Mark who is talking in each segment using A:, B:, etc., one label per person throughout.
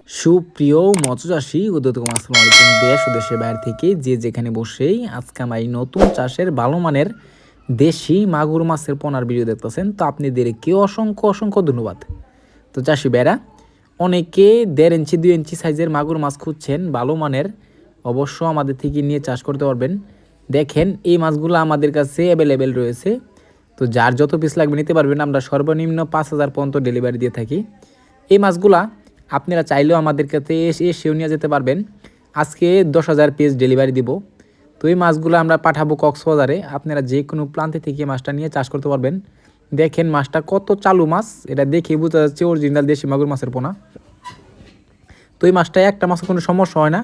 A: সুপ্রিয় মৎস্যচাষী উদ্যোক্তা আসসালামু আলাইকুম। দেশ ও দেশের বাইরে থেকে যে যেখানে বসেই আজকে আমার এই নতুন চাষের ভালো মানের দেশি মাগুর মাছের পোনার ভিডিও দেখতেছেন, তো আপনাদেরকে অসংখ্য অসংখ্য ধন্যবাদ। তো চাষি ভাইরা, অনেকে 1.5 ইঞ্চি 2 ইঞ্চি সাইজের মাগুর মাছ খুঁজছেন ভালো মানের, অবশ্য আমাদের থেকে নিয়ে চাষ করতে পারবেন। দেখেন এই মাছগুলো আমাদের কাছে অ্যাভেলেবেল রয়েছে, তো যার যত পিস লাগবে নিতে পারবেন। আমরা সর্বনিম্ন 5,000 পর্যন্ত ডেলিভারি দিয়ে থাকি। এই মাছগুলা আপনারা চাইলেও আমাদের কাছে এসেও নিয়ে যেতে পারবেন। আজকে 10,000 পিস ডেলিভারি দিব। তো এই মাছগুলো আমরা পাঠাবো কক্সবাজারে। আপনারা যে কোনো প্রান্তে থেকে মাছটা নিয়ে চাষ করতে পারবেন। দেখেন মাছটা কত চালু মাছ, এটা দেখে বোঝা যাচ্ছে অরিজিনাল দেশি মাগুর মাছের পোনা। তো এই মাছটা একটা মাছের কোনো সমস্যা হয় না।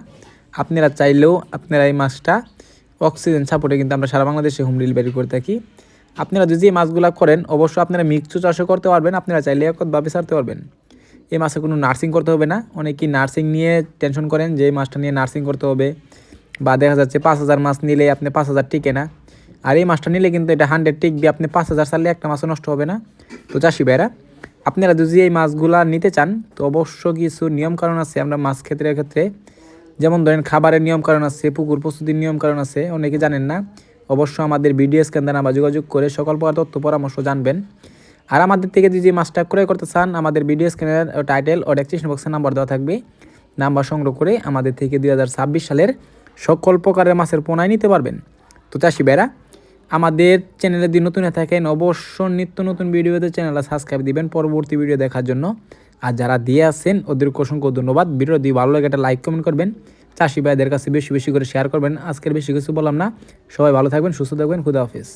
A: আপনারা চাইলেও আপনারা এই মাছটা অক্সিজেন সাপোর্টে কিন্তু আমরা সারা বাংলাদেশে হোম ডেলিভারি করে থাকি। আপনারা যদি এই মাছগুলো করেন, অবশ্যই আপনারা মিক্সড চাষও করতে পারবেন। আপনারা চাইলে একভাবে ছাড়তে পারবেন। এই মাছে কোনো নার্সিং করতে হবে না। অনেকেই নার্সিং নিয়ে টেনশন করেন যে এই মাছটা নিয়ে নার্সিং করতে হবে, বা দেখা যাচ্ছে 5,000 মাছ নিলে আপনি 5,000 টিকে না। আর এই মাছটা নিলে কিন্তু এটা 100 টিকবে। আপনি 5,000 সারলে একটা মাছও নষ্ট হবে না। তো চাষি ভাইরা, আপনারা যদি এই মাছগুলা নিতে চান, তো অবশ্য কিছু নিয়মকানুন আছে আমরা মাছ ক্ষেত্রে। যেমন ধরেন খাবারের নিয়মকানুন আছে, পুকুর প্রস্তুতির নিয়মকানুন আছে, অনেকে জানেন না। অবশ্য আমাদের ভিডিও স্ক্যান দ্বারা যোগাযোগ করে সকল প্রকার তথ্য পরামর্শ জানবেন। আর আমাদের থেকে যদি মাছটা ক্রয় করতে চান, আমাদের ভিডিও স্ক্যানের টাইটেল ও ডেসক্রিপশন বক্সে নাম্বার দেওয়া থাকবে। নাম্বার সংগ্রহ করে আমাদের থেকে 2026 সালের সকল প্রকারের মাছের পোনায় নিতে পারবেন। তো চাষি ভাইরা, আমাদের চ্যানেলে যদি নতুন থাকেন, অবশ্য নিত্য নতুন ভিডিওতে চ্যানেলটা সাবস্ক্রাইব দিবেন পরবর্তী ভিডিও দেখার জন্য। আর যারা দিয়ে আসেন ওদেরকে অসংখ্য ধন্যবাদ। ভিডিও যদি ভালো লাগে একটা লাইক কমেন্ট করবেন, চাষি ভাইদের কাছে বেশি বেশি করে শেয়ার করবেন। আজকের বেশি কিছু বললাম না, সবাই ভালো থাকবেন, সুস্থ থাকবেন, খুদা হাফেজ।